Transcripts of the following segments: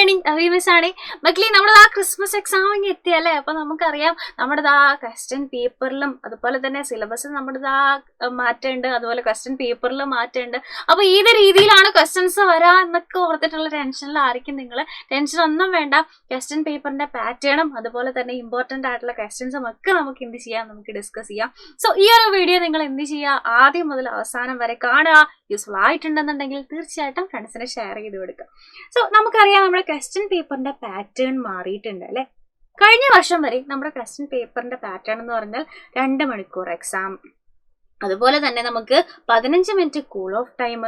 Morning അഭിമിസാണ് മക്കളി. നമ്മുടെ ആ Christmas examining എത്തിയല്ലേ. അപ്പൊ നമുക്കറിയാം നമ്മുടെ ആ ക്വസ്റ്റ്യൻ പേപ്പറിലും അതുപോലെ തന്നെ സിലബസ് നമ്മുടെ മാറ്റമുണ്ട്, അതുപോലെ ക്വസ്റ്റ്യൻ പേപ്പറിലും മാറ്റമുണ്ട്. അപ്പൊ ഏത് രീതിയിലാണ് ക്വസ്റ്റ്യൻസ് വരാ എന്നൊക്കെ ഓർത്തിട്ടുള്ള ടെൻഷനിലായിരിക്കും നിങ്ങൾ. ടെൻഷൻ ഒന്നും വേണ്ട. ക്വസ്റ്റ്യൻ പേപ്പറിന്റെ പാറ്റേണും അതുപോലെ തന്നെ ഇമ്പോർട്ടന്റ് ആയിട്ടുള്ള ക്വസ്റ്റ്യൻസും ഒക്കെ നമുക്ക് എന്ത് ചെയ്യാം, നമുക്ക് ഡിസ്കസ് ചെയ്യാം. സോ ഈ ഒരു വീഡിയോ നിങ്ങൾ എന്ത് ചെയ്യുക, ആദ്യം മുതൽ അവസാനം വരെ കാണുക. യൂസ്ഫുൾ ആയിട്ടുണ്ടെന്നുണ്ടെങ്കിൽ തീർച്ചയായിട്ടും ഫ്രണ്ട്സിനെ ഷെയർ ചെയ്ത് കൊടുക്കുക. സോ നമുക്കറിയാം നമ്മുടെ ക്വസ്റ്റ്യൻ പേപ്പറിന്റെ പാറ്റേൺ മാറിയിട്ടുണ്ട് അല്ലെ. കഴിഞ്ഞ വർഷം വരെ നമ്മുടെ ക്വസ്റ്റ്യൻ പേപ്പറിന്റെ പാറ്റേൺ എന്ന് പറഞ്ഞാൽ 2 മണിക്കൂർ എക്സാം, അതുപോലെ തന്നെ നമുക്ക് 15 മിനിറ്റ് കൂൾ ഓഫ് ടൈം,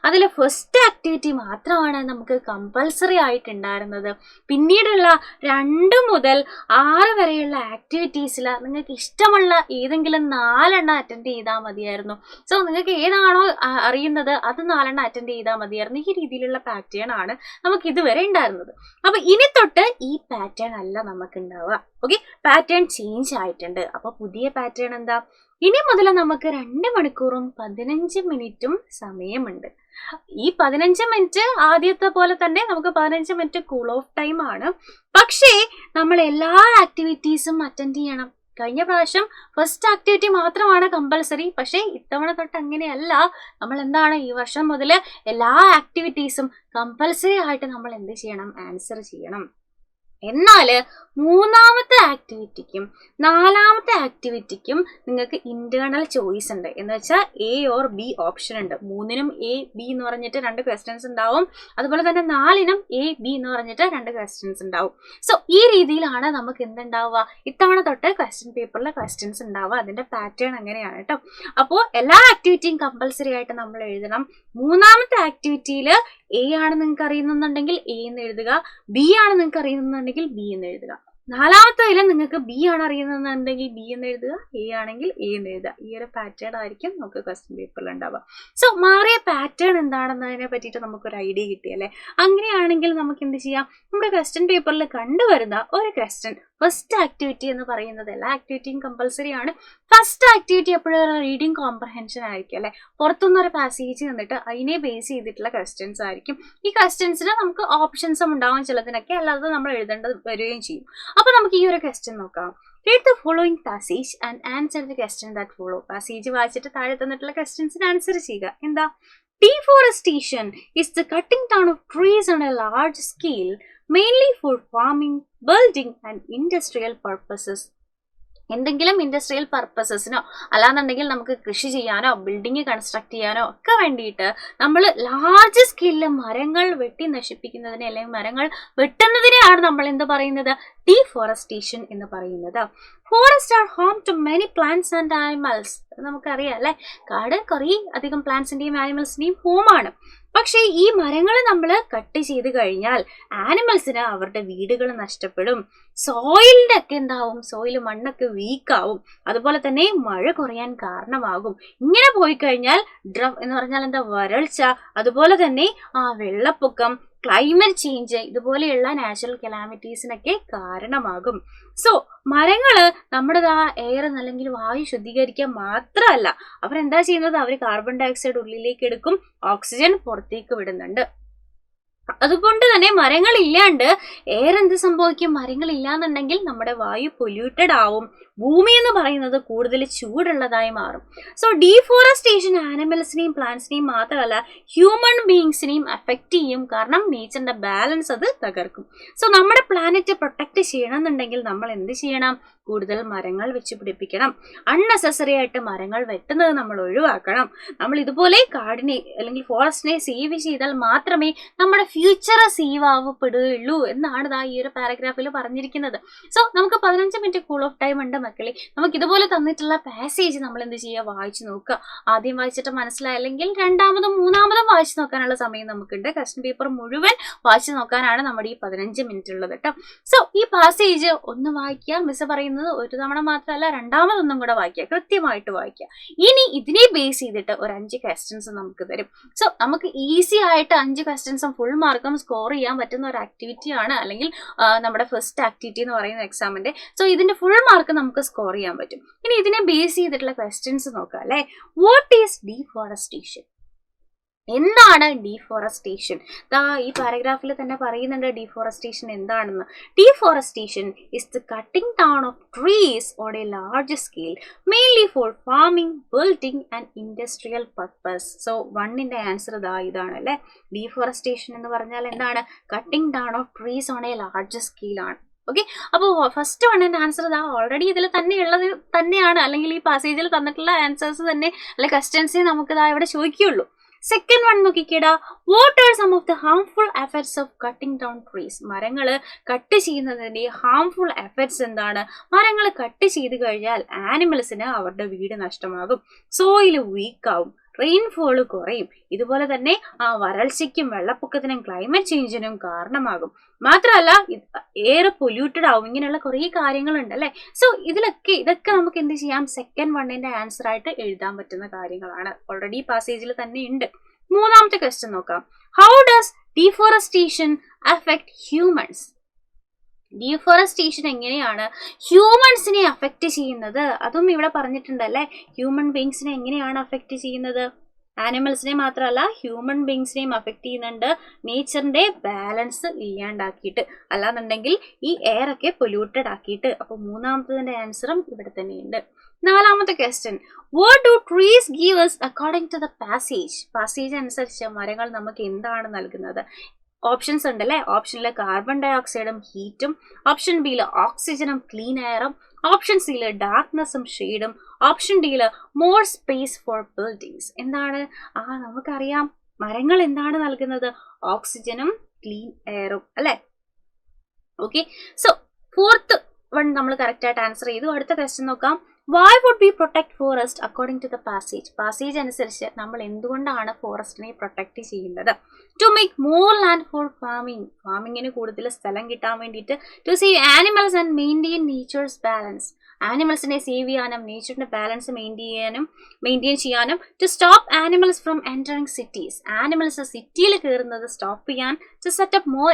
അതിൽ ഫസ്റ്റ് ആക്ടിവിറ്റി മാത്രമാണ് നമുക്ക് കമ്പൽസറി ആയിട്ടുണ്ടായിരുന്നത്. പിന്നീടുള്ള 2 മുതൽ 6 വരെയുള്ള ആക്ടിവിറ്റീസിൽ നിങ്ങൾക്ക് ഇഷ്ടമുള്ള ഏതെങ്കിലും 4 എണ്ണം അറ്റൻഡ് ചെയ്താൽ മതിയായിരുന്നു. സോ നിങ്ങൾക്ക് ഏതാണോ അറിയുന്നത് അത് 4 എണ്ണം അറ്റൻഡ് ചെയ്താൽ മതിയായിരുന്നു. ഈ രീതിയിലുള്ള പാറ്റേൺ ആണ് നമുക്ക് ഇതുവരെ ഉണ്ടായിരുന്നത്. അപ്പൊ ഇനി തൊട്ട് ഈ പാറ്റേൺ അല്ല നമുക്ക് ഉണ്ടാവുക. ഓക്കെ, പാറ്റേൺ ചേഞ്ച് ആയിട്ടുണ്ട്. അപ്പൊ പുതിയ പാറ്റേൺ എന്താ, ഇനി മുതൽ നമുക്ക് 2 മണിക്കൂറും 15 മിനിറ്റും സമയമുണ്ട്. ഈ 15 മിനിറ്റ് ആദ്യത്തെ പോലെ തന്നെ നമുക്ക് 15 മിനിറ്റ് കൂൾ ഓഫ് ടൈം ആണ്. പക്ഷേ നമ്മൾ എല്ലാ ആക്ടിവിറ്റീസും അറ്റൻഡ് ചെയ്യണം. കഴിഞ്ഞ പ്രാവശ്യം ഫസ്റ്റ് ആക്ടിവിറ്റി മാത്രമാണ് കമ്പൽസറി, പക്ഷേ ഇത്തവണ തൊട്ട് അങ്ങനെയല്ല. നമ്മൾ എന്താണ്, ഈ വർഷം മുതൽ എല്ലാ ആക്ടിവിറ്റീസും കമ്പൽസറി ആയിട്ട് നമ്മൾ എന്ത് ചെയ്യണം, ആൻസർ ചെയ്യണം. എന്നാല് 3ാമത്തെ ആക്ടിവിറ്റിക്കും 4ാമത്തെ ആക്ടിവിറ്റിക്കും നിങ്ങൾക്ക് ഇന്റേണൽ ചോയ്സ് ഉണ്ട്. എന്ന് വെച്ചാൽ A or B ഓപ്ഷൻ ഉണ്ട്. 3നും A, B എന്ന് പറഞ്ഞിട്ട് 2 ക്വസ്റ്റ്യൻസ് ഉണ്ടാവും. അതുപോലെ തന്നെ 4നും A, B എന്ന് പറഞ്ഞിട്ട് 2 ക്വസ്റ്റ്യൻസ് ഉണ്ടാവും. സോ ഈ രീതിയിലാണ് നമുക്ക് എന്തുണ്ടാവുക, ഇത്തവണ തൊട്ട് ക്വസ്റ്റ്യൻ പേപ്പറിൽ ക്വസ്റ്റ്യൻസ് ഉണ്ടാവുക. അതിന്റെ പാറ്റേൺ അങ്ങനെയാണ് കേട്ടോ. അപ്പോൾ എല്ലാ ആക്ടിവിറ്റിയും കമ്പൽസറി ആയിട്ട് നമ്മൾ എഴുതണം. 3ാമത്തെ ആക്ടിവിറ്റിയിൽ A ആണ് നിങ്ങൾക്ക് അറിയുന്നുണ്ടെങ്കിൽ A എന്ന് എഴുതുക, B ആണ് നിങ്ങൾക്ക് അറിയുന്നുണ്ടെങ്കിൽ B എന്ന് എഴുതുക. 4ാമത്തേതിൽ നിങ്ങൾക്ക് B ആണ് അറിയുന്നുണ്ടെങ്കിൽ B എന്ന് എഴുതുക, A ആണെങ്കിൽ A എന്ന് എഴുതുക. ഈ ഒരു പാറ്റേൺ ആയിരിക്കും നമുക്ക് ക്വസ്റ്റ്യൻ പേപ്പറിൽ ഉണ്ടാവുക. സോ മാറിയ പാറ്റേൺ എന്താണെന്നതിനെ പറ്റിയിട്ട് നമുക്കൊരു ഐഡിയ കിട്ടിയല്ലേ. അങ്ങനെയാണെങ്കിൽ നമുക്ക് എന്ത് ചെയ്യാം, നമ്മുടെ ക്വസ്റ്റ്യൻ പേപ്പറിൽ കണ്ടുവരുന്ന ഒരു ക്വസ്റ്റ്യൻ ഫസ്റ്റ് ആക്ടിവിറ്റി എന്ന് പറയുന്നത്, എല്ലാ ആക്ടിവിറ്റിയും കമ്പൽസറി ആണ്. ഫസ്റ്റ് ആക്ടിവിറ്റി എപ്പോഴും റീഡിങ് കോംപ്രഹെൻഷൻ ആയിരിക്കും അല്ലെ. പുറത്തുനിന്നൊരു പാസേജ് തന്നിട്ട് അതിനെ ബേസ് ചെയ്തിട്ടുള്ള ക്വസ്റ്റ്യൻസ് ആയിരിക്കും. ഈ ക്വസ്റ്റ്യൻസിന് നമുക്ക് ഓപ്ഷൻസും ഉണ്ടാവും ചിലതിനൊക്കെ, അല്ലാതെ നമ്മൾ എഴുതേണ്ടത് വരികയും ചെയ്യും. അപ്പൊ നമുക്ക് ഈ ഒരു ക്വസ്റ്റ്യൻ നോക്കാം. Read the following passage and answer the question that follow. Passage വായിച്ചിട്ട് താഴെ തന്നിട്ടുള്ള ക്വസ്റ്റ്യൻസിന് ആൻസർ ചെയ്യുക. എന്താ, deforestation is the cutting down of trees on a large scale, mainly for farming, building and industrial purposes. എന്തെങ്കിലും industrial പർപ്പസസിനോ അല്ലാന്നുണ്ടെങ്കിൽ നമുക്ക് കൃഷി ചെയ്യാനോ ബിൽഡിംഗ് കൺസ്ട്രക്ട് ചെയ്യാനോ ഒക്കെ വേണ്ടിയിട്ട് നമ്മൾ ലാർജ് സ്കെയിലിൽ മരങ്ങൾ വെട്ടി നശിപ്പിക്കുന്നതിനെ അല്ലെങ്കിൽ മരങ്ങൾ വെട്ടുന്നതിനെയാണ് നമ്മൾ എന്ത് പറയുന്നത്, ഡീഫോറസ്റ്റേഷൻ എന്ന് പറയുന്നത്. Forest are home to many plants and animals. നമുക്കറിയാം അല്ലെ, കാട് കുറേ അധികം പ്ലാന്റ്സിന്റെയും ആനിമൽസിന്റെയും ഹോമാണ്. പക്ഷേ ഈ മരങ്ങൾ നമ്മൾ കട്ട് ചെയ്ത് കഴിഞ്ഞാൽ ആനിമൽസിന് അവരുടെ വീടുകൾ നഷ്ടപ്പെടും. സോയിലിന്റെ ഒക്കെ എന്താവും, സോയിൽ മണ്ണൊക്കെ വീക്കാവും. അതുപോലെ തന്നെ മഴ കുറയാൻ കാരണമാകും. ഇങ്ങനെ പോയി കഴിഞ്ഞാൽ ഡ്രം എന്ന് പറഞ്ഞാൽ എന്താ, വരൾച്ച, അതുപോലെ തന്നെ വെള്ളപ്പൊക്കം, ക്ലൈമറ്റ് ചേഞ്ച്, ഇതുപോലെയുള്ള നാച്ചുറൽ കലാമിറ്റീസിനൊക്കെ കാരണമാകും. സോ മരങ്ങള് നമ്മുടെ എയർ അല്ലെങ്കിൽ വായു ശുദ്ധീകരിക്കാൻ മാത്രമല്ല, അവരെന്താ ചെയ്യുന്നത്, അവർ കാർബൺ ഡയോക്സൈഡ് ഉള്ളിലേക്ക് എടുക്കും, ഓക്സിജൻ പുറത്തേക്ക് വിടുന്നുണ്ട്. അതുകൊണ്ട് തന്നെ മരങ്ങൾ ഇല്ലാണ്ട് എയർ എന്ത് സംഭവിക്കും, മരങ്ങൾ ഇല്ലാന്നുണ്ടെങ്കിൽ നമ്മുടെ വായു പൊല്യൂട്ടഡ് ആവും. ഭൂമി എന്ന് പറയുന്നത് കൂടുതൽ ചൂടുള്ളതായി മാറും. സോ ഡീഫോറസ്റ്റേഷൻ ആനിമൽസിനെയും പ്ലാന്റ്സിനെയും മാത്രമല്ല ഹ്യൂമൻ ബീയിങ്സിനെയും അഫക്റ്റ് ചെയ്യും. കാരണം നേച്ചറിന്റെ ബാലൻസ് അത് തകർക്കും. സോ നമ്മുടെ പ്ലാനറ്റ് പ്രൊട്ടക്ട് ചെയ്യണമെന്നുണ്ടെങ്കിൽ നമ്മൾ എന്ത് ചെയ്യണം, കൂടുതൽ മരങ്ങൾ വെച്ച് പിടിപ്പിക്കണം. അൺനെസസറി ആയിട്ട് മരങ്ങൾ വെട്ടുന്നത് നമ്മൾ ഒഴിവാക്കണം. നമ്മൾ ഇതുപോലെ കാടിനെ അല്ലെങ്കിൽ ഫോറസ്റ്റിനെ സേവ് ചെയ്താൽ മാത്രമേ നമ്മുടെ ഫ്യൂച്ചർ സേവ് ആവപ്പെടുകയുള്ളൂ എന്നാണ് ഈ ഒരു പാരഗ്രാഫിൽ പറഞ്ഞിരിക്കുന്നത്. സോ നമുക്ക് 15 മിനിറ്റ് കൂൾ ഓഫ് ടൈം ഉണ്ട് മക്കളെ. നമുക്ക് ഇതുപോലെ തന്നിട്ടുള്ള പാസേജ് നമ്മൾ എന്ത് ചെയ്യുക, വായിച്ചു നോക്കുക. ആദ്യം വായിച്ചിട്ട് മനസ്സിലായില്ലെങ്കിൽ 2ാമതും 3ാമതും വായിച്ചു നോക്കാനുള്ള സമയം നമുക്കുണ്ട്. ക്വസ്റ്റ്യൻ പേപ്പർ മുഴുവൻ വായിച്ചു നോക്കാനാണ് നമ്മുടെ ഈ 15 മിനിറ്റ് ഉള്ളത് കേട്ടോ. സോ ഈ പാസേജ് ഒന്ന് വായിക്കുക. മിസ് പറയുന്നത് ഒരു തവണ മാത്രമല്ല, 2ാമതൊന്നും കൂടെ വായിക്കുക, കൃത്യമായിട്ട് വായിക്കുക. ഇനി ഇതിനെ ബേസ് ചെയ്തിട്ട് ഒരു 5 ക്വസ്റ്റ്യൻസ് നമുക്ക് തരും. സോ നമുക്ക് ഈസി ആയിട്ട് 5 ക്വസ്റ്റ്യൻസും ഫുൾ മാർക്കും സ്കോർ ചെയ്യാൻ പറ്റുന്ന ഒരു ആക്ടിവിറ്റി ആണ്, അല്ലെങ്കിൽ നമ്മുടെ ഫസ്റ്റ് ആക്ടിവിറ്റി എന്ന് പറയുന്ന എക്സാമിന്റെ. സോ ഇതിന്റെ ഫുൾ മാർക്ക് നമുക്ക് സ്കോർ ചെയ്യാൻ പറ്റും. ഇനി ഇതിനെ ബേസ് ചെയ്തിട്ടുള്ള ക്വസ്റ്റ്യൻസ് നോക്കാം അല്ലെ. What is deforestation? എന്താണ് ഡീഫോറസ്റ്റേഷൻ? ഈ പാരഗ്രാഫിൽ തന്നെ പറയുന്നുണ്ട് ഡീഫോറസ്റ്റേഷൻ എന്താണെന്ന്. Deforestation is the cutting down of trees on A large scale mainly four farming, building and industrial purpose. So വണ്ണിന്റെ ആൻസർ ഇതാണ് അല്ലെ. ഡീഫോറസ്റ്റേഷൻ എന്ന് പറഞ്ഞാൽ എന്താണ്? Cutting down of trees on A large scale ആണ്. ഓക്കെ, അപ്പോൾ first വണ്ണിന്റെ answer already ഇതിൽ തന്നെ ഉള്ളത് തന്നെയാണ്, അല്ലെങ്കിൽ ഈ പാസേജിൽ തന്നിട്ടുള്ള ആൻസേഴ്സ് തന്നെ അല്ലെ ക്വസ്റ്റ്യൻസേ നമുക്ക് ഇവിടെ ചോദിക്കുകയുള്ളൂ. സെക്കൻഡ് വൺ നോക്കിക്കേടാ, what are some of the harmful effects of cutting down trees? മരങ്ങൾ കട്ട് ചെയ്യുന്നതിന്റെ ഹാംഫുൾ എഫക്ട്സ് എന്താണ്? മരങ്ങൾ കട്ട് ചെയ്ത് കഴിഞ്ഞാൽ ആനിമൽസിന് അവരുടെ വീട് നഷ്ടമാകും, സോയിൽ വീക്കാവും, റെയിൻഫോൾ കുറയും, ഇതുപോലെ തന്നെ വരൾച്ചയ്ക്കും വെള്ളപ്പൊക്കത്തിനും ക്ലൈമറ്റ് ചേഞ്ചിനും കാരണമാകും. മാത്രമല്ല എയർ പൊല്യൂട്ടഡ് ആവും. ഇങ്ങനെയുള്ള കുറേ കാര്യങ്ങളുണ്ട് അല്ലെ. സോ ഇതൊക്കെ നമുക്ക് എന്ത് ചെയ്യാം? സെക്കൻഡ് വണ്ണിന്റെ ആൻസർ ആയിട്ട് എഴുതാൻ പറ്റുന്ന കാര്യങ്ങളാണ്. ഓൾറെഡി പാസേജിൽ തന്നെ ഉണ്ട്. മൂന്നാമത്തെ ക്വസ്റ്റ്യൻ നോക്കാം. How does deforestation affect humans? Deforestation എങ്ങനെയാണ് ഹ്യൂമൻസിനെ അഫക്റ്റ് ചെയ്യുന്നത്? അതും ഇവിടെ പറഞ്ഞിട്ടുണ്ടല്ലേ. ഹ്യൂമൻ ബീങ്സിനെ എങ്ങനെയാണ് അഫക്റ്റ് ചെയ്യുന്നത്? ആനിമൽസിനെ മാത്രമല്ല ഹ്യൂമൻ ബീങ്സിനെയും അഫക്റ്റ് ചെയ്യുന്നുണ്ട്. നേച്ചറിന്റെ ബാലൻസ് ഇല്ലാണ്ടാക്കിയിട്ട്, അല്ലാന്നുണ്ടെങ്കിൽ ഈ എയർ ഒക്കെ പൊല്യൂട്ടഡ് ആക്കിയിട്ട്. അപ്പൊ മൂന്നാമത്തതിന്റെ ആൻസറും ഇവിടെ തന്നെയുണ്ട്. നാലാമത്തെ question, what do trees give us according to the passage? Passage അനുസരിച്ച് മരങ്ങൾ നമുക്ക് എന്താണ് നൽകുന്നത്? ഓപ്ഷൻസ് ഉണ്ടല്ലേ. ഓപ്ഷനിൽ കാർബൺ ഡൈ ഓക്സൈഡും ഹീറ്റും, ഓപ്ഷൻ ബിയിൽ ഓക്സിജനും ക്ലീൻ എയറും, ഓപ്ഷൻ സിയിൽ ഡാർക്ക്നെസ്സും ഷെയ്ഡും, ഓപ്ഷൻ ഡിയിൽ മോർ സ്പേസ് ഫോർ ബിൽഡിങ്സ്. എന്താണ്? നമുക്കറിയാം മരങ്ങൾ എന്താണ് നൽകുന്നത്? ഓക്സിജനും ക്ലീൻ എയറും അല്ലെ. ഓക്കെ, സോ ഫോർത്ത് വൺ നമ്മൾ കറക്റ്റ് ആയിട്ട് ആൻസർ ചെയ്തു. അടുത്ത ക്വസ്റ്റ്യൻ നോക്കാം. Why would we protect forest according to the passage? Passage അനുസരിച്ച് നമ്മൾ എന്തുകൊണ്ടാണ് ഫോറസ്റ്റിനെ പ്രൊട്ടക്ട് ചെയ്യുന്നത്? To make more land for farming, ഫാമിങ്ങിന് കൂടുതൽ സ്ഥലം കിട്ടാൻ വേണ്ടിയിട്ട്. To save animals and maintain nature's balance, ആനിമൽസിനെ സേവ് ചെയ്യാനും നേച്ചറിന്റെ ബാലൻസ് മെയിൻറ്റെയിൻ ചെയ്യാനും. To stop animals from entering cities, animals സിറ്റിയിൽ കയറുന്നത് സ്റ്റോപ്പ് ചെയ്യാൻ. ടു സെറ്റപ്പ് മോർ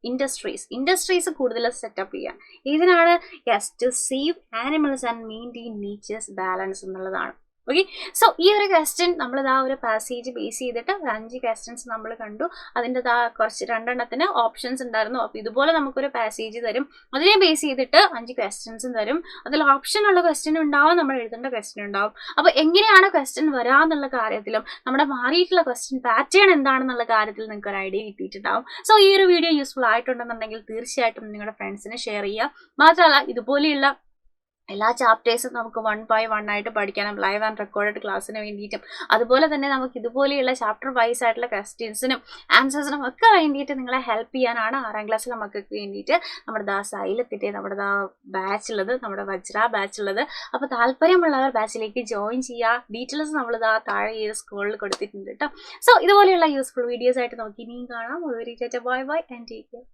ഇൻഡസ്ട്രീസ് കൂടുതൽ സെറ്റപ്പ് ചെയ്യാൻ. ഇതിനാണ് yes, to save animals and maintain nature's balance എന്നുള്ളതാണ്. ഓക്കെ, സോ ഈ ഒരു ക്വസ്റ്റ്യൻ നമ്മളിതാ ഒരു പാസേജ് ബേസ് ചെയ്തിട്ട് 5 ക്വസ്റ്റ്യൻസ് നമ്മൾ കണ്ടു. അതിൻ്റെ കുറച്ച് 2 ഓപ്ഷൻസ് ഉണ്ടായിരുന്നു. അപ്പോൾ ഇതുപോലെ നമുക്കൊരു പാസേജ് തരും, അതിനെ ബേസ് ചെയ്തിട്ട് 5 ക്വസ്റ്റ്യൻസും തരും. അതിൽ ഓപ്ഷൻ ഉള്ള ക്വസ്റ്റ്യൻ ഉണ്ടാവും, നമ്മൾ എഴുതേണ്ട ക്വസ്റ്റ്യൻ ഉണ്ടാവും. അപ്പോൾ എങ്ങനെയാണ് ക്വസ്റ്റ്യൻ വരാന്നുള്ള കാര്യത്തിലും നമ്മുടെ മാറിയിട്ടുള്ള ക്വസ്റ്റ്യൻ പാറ്റേൺ എന്താണെന്നുള്ള കാര്യത്തിൽ നിങ്ങൾക്ക് ഒരു ഐഡിയ കിട്ടിയിട്ടുണ്ടാവും. സോ ഈ ഒരു വീഡിയോ യൂസ്ഫുൾ ആയിട്ടുണ്ടെന്നുണ്ടെങ്കിൽ തീർച്ചയായിട്ടും നിങ്ങളുടെ ഫ്രണ്ട്സിന് ഷെയർ ചെയ്യുക. മാത്രമല്ല ഇതുപോലെയുള്ള എല്ലാ ചാപ്റ്റേഴ്സും നമുക്ക് 1 by 1 ആയിട്ട് പഠിക്കാനും ലൈവ് ആൻഡ് റെക്കോർഡഡ് ക്ലാസ്സിന് വേണ്ടിയിട്ടും, അതുപോലെ തന്നെ നമുക്ക് ഇതുപോലെയുള്ള ചാപ്റ്റർ വൈസ് ആയിട്ടുള്ള ക്വസ്റ്റ്യൻസിനും ആൻസേഴ്സിനും ഒക്കെ വേണ്ടിയിട്ട് നിങ്ങളെ ഹെൽപ്പ് ചെയ്യാനാണ് 6ാം ക്ലാസ്സിലെ മക്കൾക്ക് വേണ്ടിയിട്ട് നമ്മുടെ സൈലത്തിൻ്റെ നമ്മുടെ ബാച്ച് ഉള്ളത്, നമ്മുടെ വജ്ര ബാച്ച് ഉള്ളത്. അപ്പോൾ താല്പര്യമുള്ളവർ ബാച്ചിലേക്ക് ജോയിൻ ചെയ്യുക. ഡീറ്റെയിൽസ് നമ്മൾ താഴെ ഈ സ്കൂളിൽ കൊടുത്തിട്ടുണ്ട് കേട്ടോ. സോ ഇതുപോലെയുള്ള യൂസ്ഫുൾ വീഡിയോസ് ആയിട്ട് നമുക്ക് ഇനിയും കാണാം. Bye bye and take care.